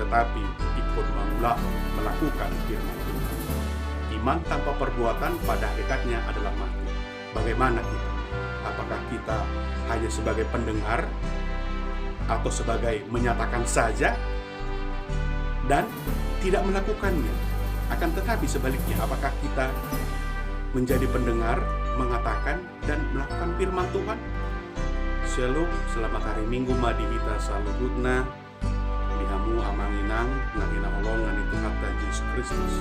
tetapi ikut melakukan firman Tuhan. Iman tanpa perbuatan pada hakikatnya adalah mati. Bagaimana kita? Apakah kita hanya sebagai pendengar atau sebagai menyatakan saja dan tidak melakukannya? Akan tetapi sebaliknya, apakah kita menjadi pendengar, mengatakan dan melakukan firman Tuhan? Shalom, selamat hari Minggu madi kita saludutna dihamu amanginang nangina olongan itu kata Yesus Kristus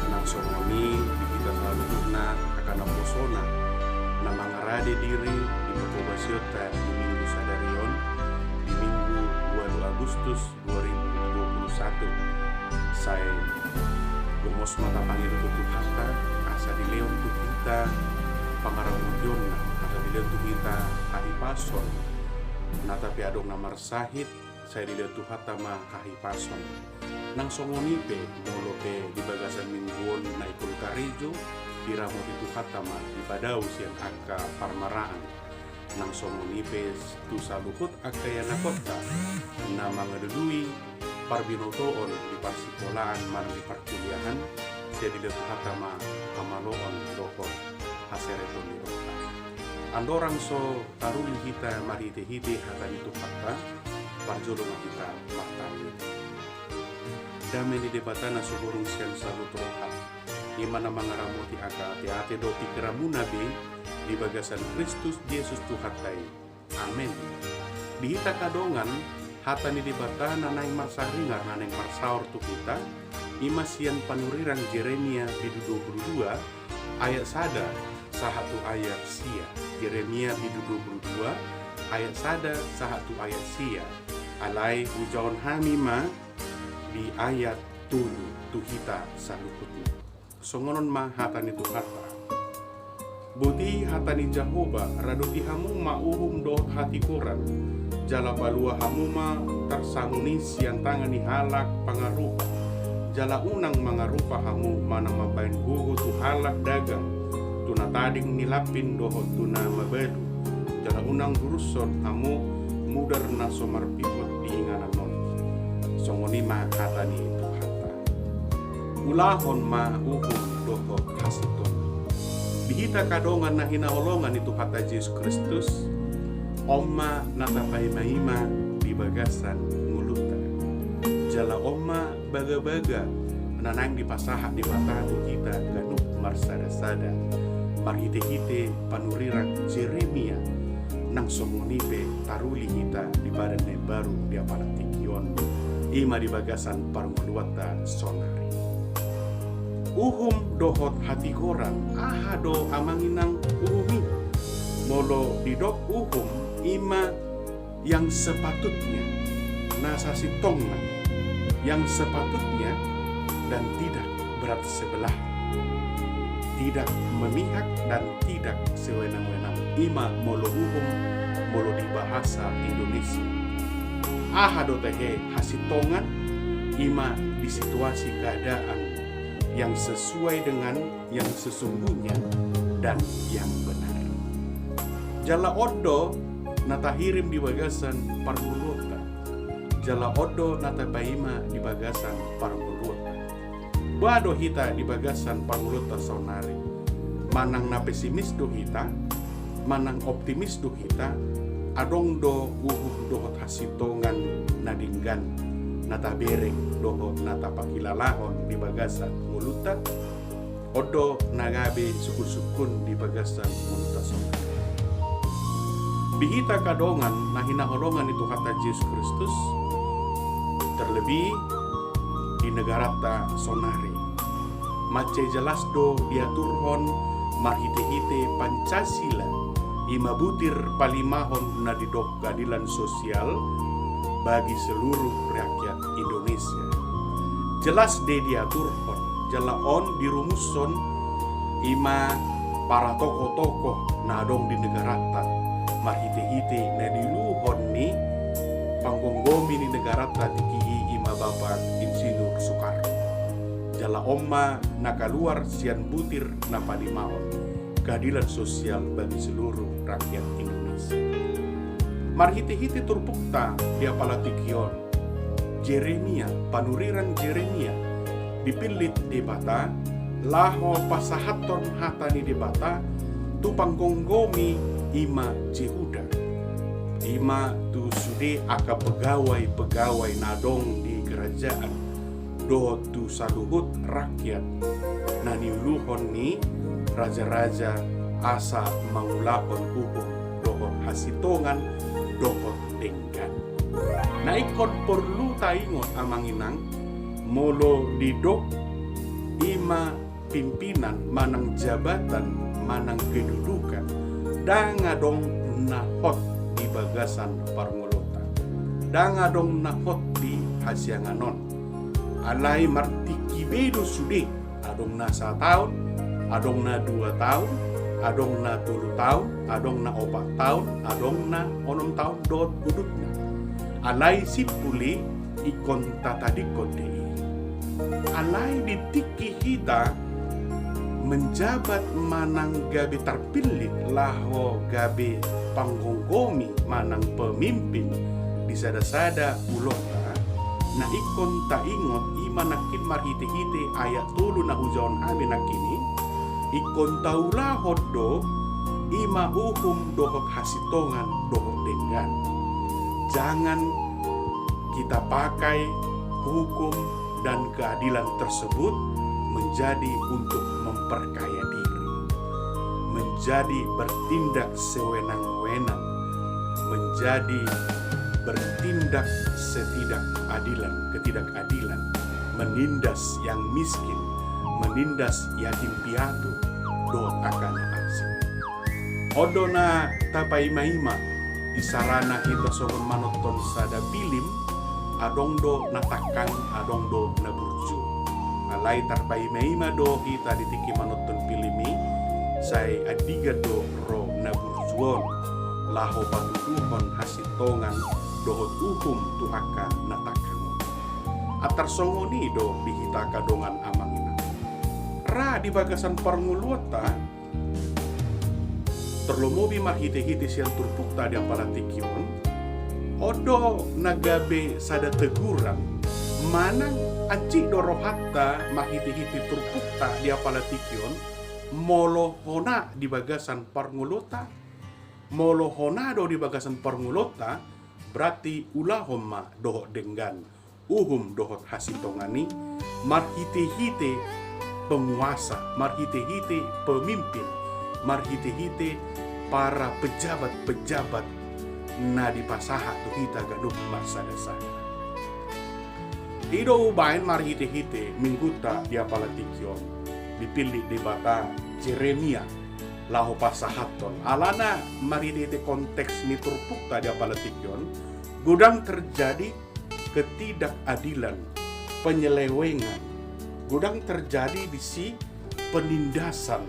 nang somoni di kita saludutna akan posona nama ngarade diri di Mokobasiota di Minggu Sadarion di Minggu 2 Agustus 2021. Saya gumos mata panggil tutup hata asa di leon tu kita pangaramudyon asa di leon tu kita kahipason nata piadong namar sahid saya di leon tu hata ma kahipason nang songonipe molope di bagasan mingguon na ikul karijo di ramot itu hata ma di padau siang aka parmaraan nang songonipe tu saluhut aka yanakota nama ngadudui parbinotoon di parsikolaan man di perkuliahan saya di letu hatama amaloon dokon hasereton di rota andorang so taruli hita marite-hite hata itu kata parjolong kita martani damai di debatana suburung siang salut rohat imana mangaramoti aka ate do pikiramunabe di bagasan Kristus Yesus Tuhatai. Amin. Di hita kadongan hata ni dibata nanay marsaringar nanay marsaur tu kita imasian panurirang Jeremia bidu 22 ayat sada sahatu ayat sia Jeremia bidu 22 ayat sada sahatu ayat sia alai ujaon hamima di ayat tulu tu kita salukutnya songonon ma hata ni tu kata budi hata ni Jehovah raduti hamu mauhum do hati koran jala balua hamuma tarsamuni siang tangani halak pangarupa jala unang mangarupa hamu mana mabain gugu tu halak dagang tuna tading nilapin dohot tuna mabelu jala unang guruson hamu mudar naso marpipot diinganan non songoni ma hata ni itu hata ulahon ma uhum dohot hasiton dihita kadongan na hinaolongan itu hata Yesus Kristus Oma natapai maima di bagasan nguluta jala oma baga-baga nanang di pasaha di mata kita ganuk marsada-sada marhite-hite panurirang Jeremia nang somonipe taruli kita di badan baru di apalatikion ima di bagasan parmuluata sonari uhum dohot hati koran ahado amanginang uhumi molo didok uhum ima yang sepatutnya nasasi tongna yang sepatutnya dan tidak berat sebelah tidak memihak dan tidak sewenang-wenang ima molo uhum molo di bahasa Indonesia ahado tehe hasitongan ima di situasi keadaan yang sesuai dengan yang sesungguhnya dan yang benar jala odo nata hirim di bagasan parmulota jala odo nata baima di bagasan parmulota bado hita di bagasan parmulota sonari manang na pesimis do hita manang optimis do hita adong do dohot hasitongan nadinggan nata bereng dohot nata pakilalahon di bagasan muluta odo nagabe sukun-sukun di bagasan muluta sonari bihita kadongan na hinaholongan itu kata Yesus Kristus terlebih di negara ta sonari mace jelas do diaturhon marhite-hite Pancasila ima butir palimahon na didok keadilan sosial bagi seluruh rakyat Indonesia jelas de diaturhon jalaon dirumuson ima para tokoh-tokoh nadong di negara ta marhite-hite na diluhon ni panggonggomi ni negara tatikihi ima Bapak Insinyur Soekarno jala omma nakaluar sian butir na palimaon keadilan sosial bagi seluruh rakyat Indonesia marhite-hite turpukta dia palatikion Jeremia, panuriran Jeremia dipilih di bata laho pasahaton hatani di bata tu panggonggomi ima Jehuda. Ima tu sude aka pegawai nadong di kerajaan do tu saluhut rakyat nani uluhon ni raja-raja asa mangulakon hukum dohot hasitongan dohot denggan. Na ikon perlu taingon amanginang molo didok ima pimpinan manang jabatan manang kedudukan dangadong nahot di bagasan parngolota dangadong nahot di hasianganon alai martiki bedo sude adong na 1 tahun adong na 2 tahun adong na 3 tahun adong na 4 tahun adong na 6 tahun dot udutna alai sipuli ikon tatadikon dei alai ditiki kita menjabat manang gabe terpilih laho gabe panggonggomi manang pemimpin di sada-sada ulota na ikon ta ingot ima nakin marhite-hite ayat tulu na hujaon hami nakini ikon taula hoddo ima hukum dohot hasitongan dohot denggan. Jangan kita pakai hukum dan keadilan tersebut menjadi untuk memperkaya diri, menjadi bertindak sewenang-wenang, menjadi bertindak ketidakadilan, menindas yang miskin, menindas yatim piatu, do akan asing. Odona tapaima-ima isarana kita sogon manoton sada bilim adong do natakang adong do naburju alai tarpaima-ima do kita ditiki manoton pilimi say adiga do ro naburjuon laho patuduhon hasitongan dohot hukum tu aka natakang atar songoni do dihita kadongan amangina ra di bagasan parnguluota terlomobi mahite-hite siang turpukta di apalatikion odo nagabe sada teguran manang anci dorohatta mahite-hite turpukta di apalatikion molohona di bagasan parngulota molohonado di bagasan parngulota berarti ulahoma dohot denggan uhum dohot hasitongani marhite-hite penguasa marhite-hite pemimpin marhite-hite para pejabat-pejabat na di pasaha tu kita gaduh marsada-sada. Ido ubain marhite-hite mingguta di apalatikyon dipilih di bata Jeremia laho pasahaton alana marhite-hite konteks ni turpukta di apalatikyon gudang terjadi ketidakadilan, penyelewengan, gudang terjadi di si penindasan,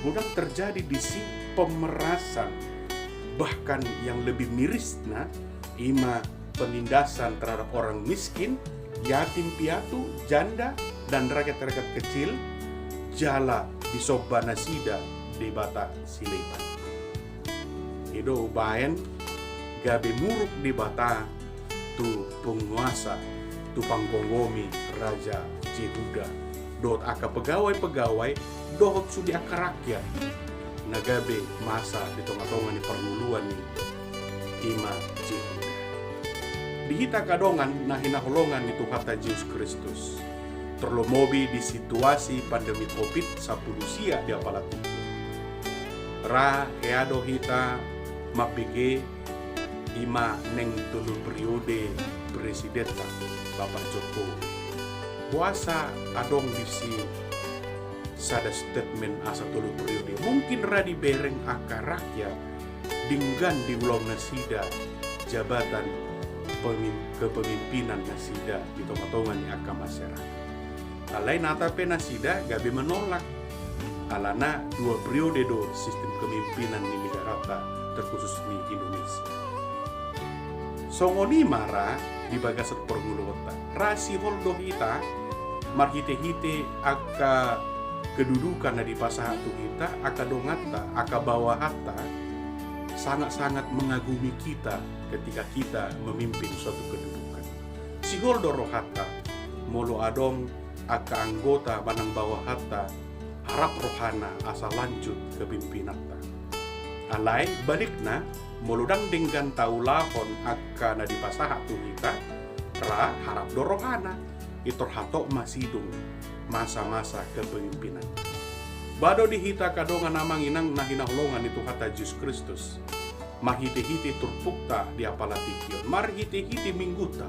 gudang terjadi di si pemerasan, bahkan yang lebih mirisnya ima penindasan terhadap orang miskin, yatim piatu, janda dan rakyat-rakyat kecil jala di sobana sida di bata silepan. Ido ubaen gabe muruk di bata tu penguasa tu panggonggomi raja Jehuda dot aka pegawai-pegawai dohot sudi aka rakyat nagabe masa di tonga-tonga ni permuluan ni ima Jehuda dihita kadongan na hinaholongan ni Tuhata Yesus Kristus terlomobi di situasi pandemi COVID-19 sia di apalati ra keado hita mapike ima neng tulu periode presidenta Bapak Jokowi kuasa adong disi sada statement asa tulu periode mungkin radi bereng aka rakyat dinggan di ulang nasida jabatan kepemimpinan nasida di tonga-tonga ni aka masyarakat alai natape nasida gabe menolak alana 2 periode do sistem kepemimpinan di negara terkhusus di Indonesia songoni mara di bagasan permulutan rasi holdo hita marhite-hite aka kedudukan di pasahatu kita aka dongata aka bawahata sangat-sangat mengagumi kita ketika kita memimpin suatu kedudukan sihol doro hatta molo adong aka anggota banang bawah hatta harap rohana asa lanjut ke pimpinata. Alai balikna moludang dengan taulahon aka na dipasaha tu kita ra harap do rohana itor hatok masidung masa-masa kepemimpinan. Bado dihita kadongan namang inang nahinahulongan itu kata Yesus Kristus. Mahiti-hiti turpukta di apalatikion, marhiti-hiti mingguta,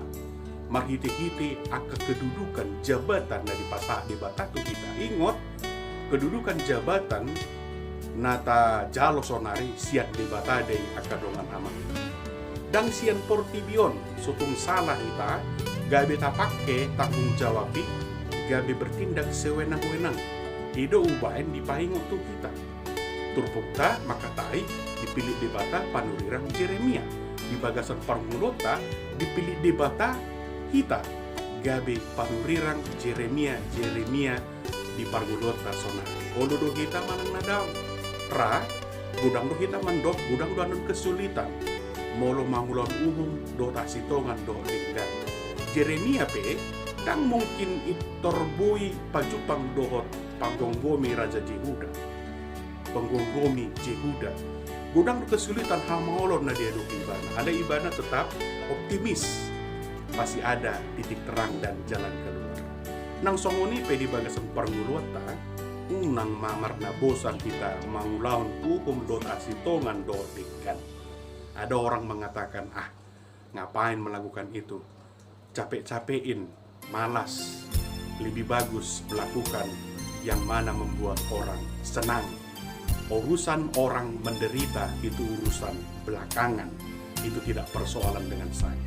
marhiti-hiti aka kedudukan jabatan dari pasah di batatu kita. Ingot, kedudukan jabatan nata jalo sonari siat di batadei aka dongan amang. Dan sian portibion, sutung salah kita, gabe tapake tanggung jawabi, gabe bertindak sewenang-wenang. Ido ubain dipahingot tu kita. Turpukta maka tai dipilih debata panurirang Jeremia, di bagasan parmulota dipilih debata kita gabe panurirang Jeremia di parmulota sonari. Olo do kita manang nadau ra gudang do kita mandok gudang do anun kesulitan molo mangulon umum do tasitongan do linggan Jeremia pe dang mungkin itorbui pajupang dohot panggonggomi Raja Jehuda penggonggomi Jehuda. Gudang kesulitan hamolon na dia ibana. Ada ibana tetap optimis. Masih ada titik terang dan jalan keluar. Nang songoni pedi bagasan parnguluata, nang mamarna bosan kita mangulaun hukum dot asitongan dotikan. Ada orang mengatakan, ngapain melakukan itu? Capek-capekin, malas. Lebih bagus melakukan yang mana membuat orang senang. Urusan orang menderita itu urusan belakangan. Itu tidak persoalan dengan saya.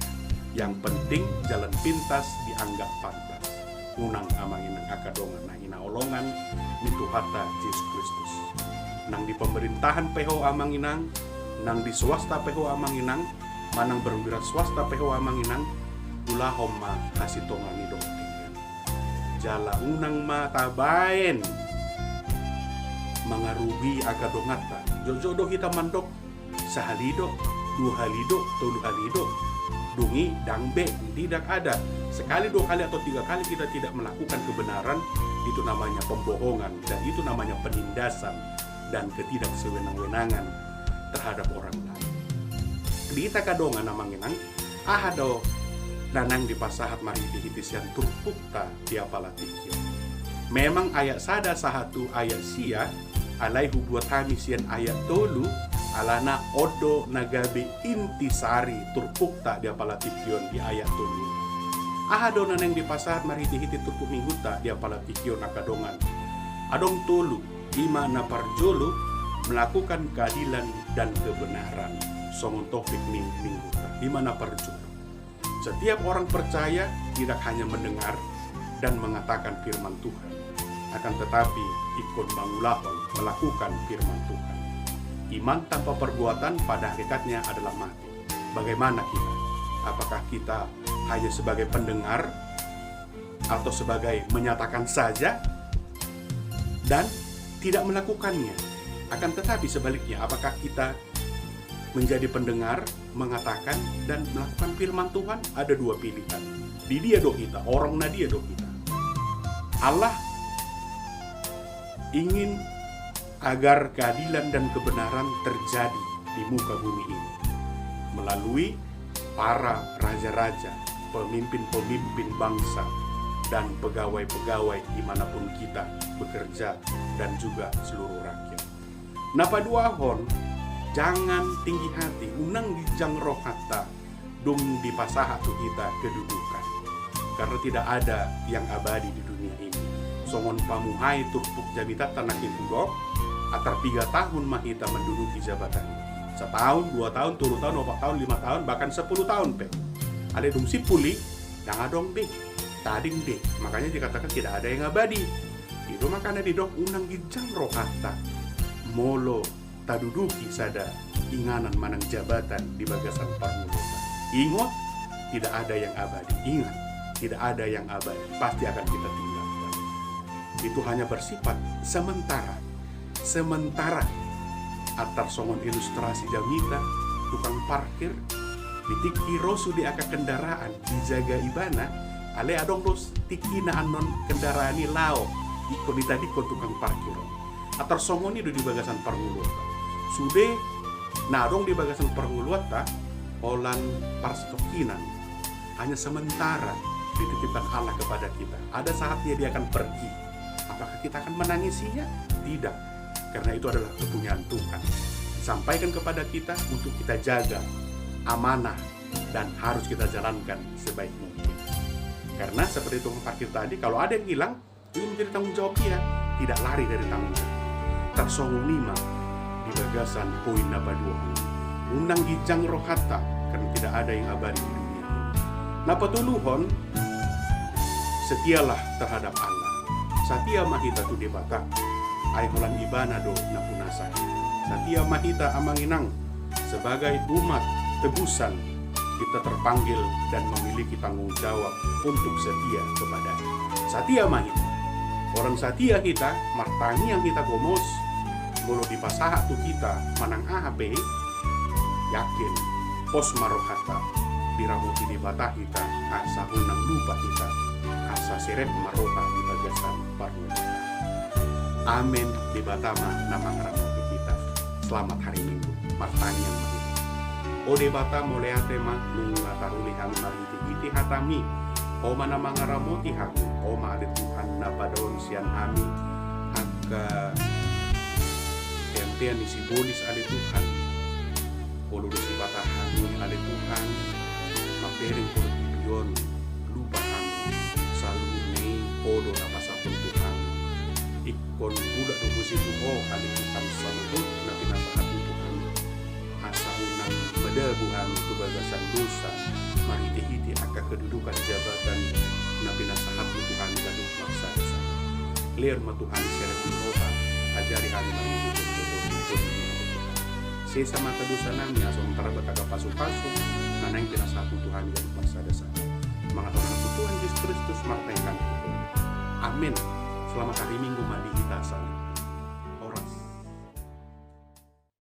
Yang penting jalan pintas dianggap pantas. Unang amanginang akadongan na inaolongan itu hatta Yesus Kristus. Nang di pemerintahan PHO amanginang, nang di swasta PHO amanginang, manang berwira swasta PHO amanginang, ulah homma hasitongan idong tinggal. Jala unang mata baen mengarugi akadongata jojodo kita mandok sahalido dua halido tolu halido dungi dangbe tidak ada sekali dua kali atau tiga kali kita tidak melakukan kebenaran itu namanya pembohongan dan itu namanya penindasan dan ketidaksewenang-wenangan terhadap orang lain. Kita kadongan namanginang ahado nanang di pasahat marhiti-hitisian turpukta di apalatikyo. Memang ayat sada sahatu ayat sia alai hubuat hamisian ayat tolu alana odo nagabe intisari turpukta di apalatikyon di ayat tolu. Ahado naneng di pasar marhiti-hiti turpuk mingguta di apalatikyon akadongan. Adong tolu ima na parjolo melakukan keadilan dan kebenaran. Songon topik mingguta ima na parjolo. Setiap orang percaya tidak hanya mendengar dan mengatakan firman Tuhan, akan tetapi ikut mengulahkan melakukan firman Tuhan. Iman tanpa perbuatan pada hakikatnya adalah mati. Bagaimana kita? Apakah kita hanya sebagai pendengar atau sebagai menyatakan saja dan tidak melakukannya? Akan tetapi sebaliknya, apakah kita menjadi pendengar, mengatakan dan melakukan firman Tuhan? Ada dua pilihan. Di dia do kita, orang na dia do kita. Allah ingin agar keadilan dan kebenaran terjadi di muka bumi ini melalui para raja-raja, pemimpin-pemimpin bangsa, dan pegawai-pegawai dimanapun kita bekerja dan juga seluruh rakyat. Napa dua hon, jangan tinggi hati, unang dijang roh hatta, dung dipasaha tu kita kedudukan. Karena tidak ada yang abadi di dunia ini. Songon pamuhai turpuk jabitatan nakin udok, atar 3 tahun mahita menduduki jabatan. 1 tahun, 2 tahun, 3 tahun, 4 tahun, 5 tahun, bahkan 10 tahun pe. Ale dung si puli, yang adong deh, tading deh. Makanya dikatakan tidak ada yang abadi. Itu makanya didok unang gijang roh hatta. Molo taduduki sada inganan manang jabatan di bagasan parmulutan. Ingat, tidak ada yang abadi. Ingat, tidak ada yang abadi. Pasti akan kita tinggalkan. Itu hanya bersifat sementara. Sementara atar songon ilustrasi jamita, tukang parkir, Bitiki rosu di aka kendaraan dijaga ibana, ale adong dos tikina anon kendaraan ni lao iko di tadi ko tukang parkir. Atar songoni do di bagasan parnguluata. Sude nadong di bagasan parnguluata olan parstokinan hanya sementara dititipkan Allah kepada kita. Ada saatnya dia akan pergi. Apakah kita akan menangisinya? Tidak, karena itu adalah kepunyaan Tuhan. Disampaikan kepada kita untuk kita jaga, amanah, dan harus kita jalankan sebaik mungkin. Karena seperti tukang parkir tadi, kalau ada yang hilang, ini menjadi tanggung jawab dia, tidak lari dari tanggung jawab. Tersongong lima di bagasan poin apa dua. Undang gijang rohata, karena tidak ada yang abadi di dunia ini. Napa tuluhon, setialah terhadap Allah. Satia mahita tu debata, ay holan ibana do napunasa. Satia mahita amanginang, sebagai umat tebusan, kita terpanggil dan memiliki tanggung jawab untuk setia kepadanya. Satia mahita. Orang satia kita, martangi yang kita gomos, bolo di pasaha tu kita, manang AHP, yakin, pos marohata, diramuti di bata kita, asa unang lupa kita, asa serep marota di bagasan parmuta. Amin di batama nama ngaramuti kita. Selamat hari Minggu, martangi yang mahita. O de bata molea tema nunga taruli hang mariti iti hatami. Oma nama ngaramuti hang, oma ada Tuhan napadon sian ami, aga entian isi bolis ada Tuhan. Polo desi batahani ada Tuhan, mapering polo tibion, lupa kami, selalu nei podo napasapun Tuhan. Ikon budak do musitu ada Tuhan selalu nabi nasahat Tuhan. Asa unang medabuhan kebagasan dosa, mariti-hiti aka kedudukan jabatan nabi nasahat Tuhan gaduh maksa. Lir ma Tuhan serepin roha, ajari hari maritu betul-betul. Sesa mata dosa nami asal mentara bataga pasu-pasu, nanang pinasatu Tuhan gaduh maksa desa. Mengatakan Tuhan Yesus Kristus martaikan kita. Amin. Selamat hari Minggu madi kita saling.